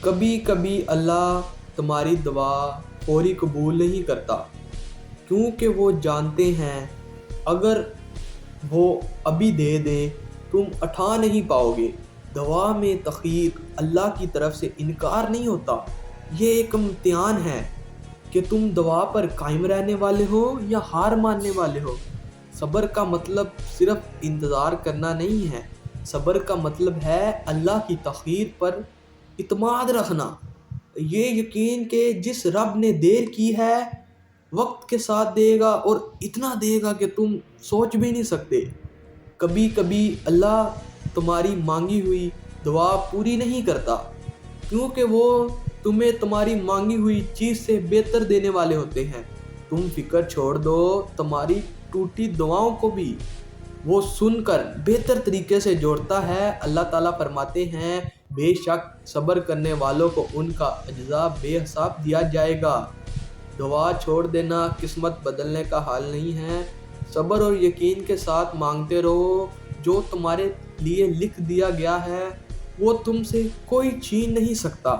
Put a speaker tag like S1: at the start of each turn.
S1: کبھی کبھی اللہ تمہاری دعا فوری قبول نہیں کرتا، کیونکہ وہ جانتے ہیں اگر وہ ابھی دے دیں تم اٹھا نہیں پاؤ گے۔ دعا میں تاخیر اللہ کی طرف سے انکار نہیں ہوتا، یہ ایک امتحان ہے کہ تم دعا پر قائم رہنے والے ہو یا ہار ماننے والے ہو۔ صبر کا مطلب صرف انتظار کرنا نہیں ہے، صبر کا مطلب ہے اللہ کی تاخیر پر اعتماد رکھنا، یہ یقین کہ جس رب نے دیر کی ہے وقت کے ساتھ دے گا، اور اتنا دے گا کہ تم سوچ بھی نہیں سکتے۔ کبھی کبھی اللہ تمہاری مانگی ہوئی دعا پوری نہیں کرتا، کیونکہ وہ تمہیں تمہاری مانگی ہوئی چیز سے بہتر دینے والے ہوتے ہیں۔ تم فکر چھوڑ دو، تمہاری ٹوٹی دعاؤں کو بھی وہ سن کر بہتر طریقے سے جوڑتا ہے۔ اللہ تعالیٰ فرماتے ہیں بے شک صبر کرنے والوں کو ان کا اجزا بے حساب دیا جائے گا۔ دعا چھوڑ دینا قسمت بدلنے کا حال نہیں ہے، صبر اور یقین کے ساتھ مانگتے رہو، جو تمہارے لیے لکھ دیا گیا ہے وہ تم سے کوئی چھین نہیں سکتا۔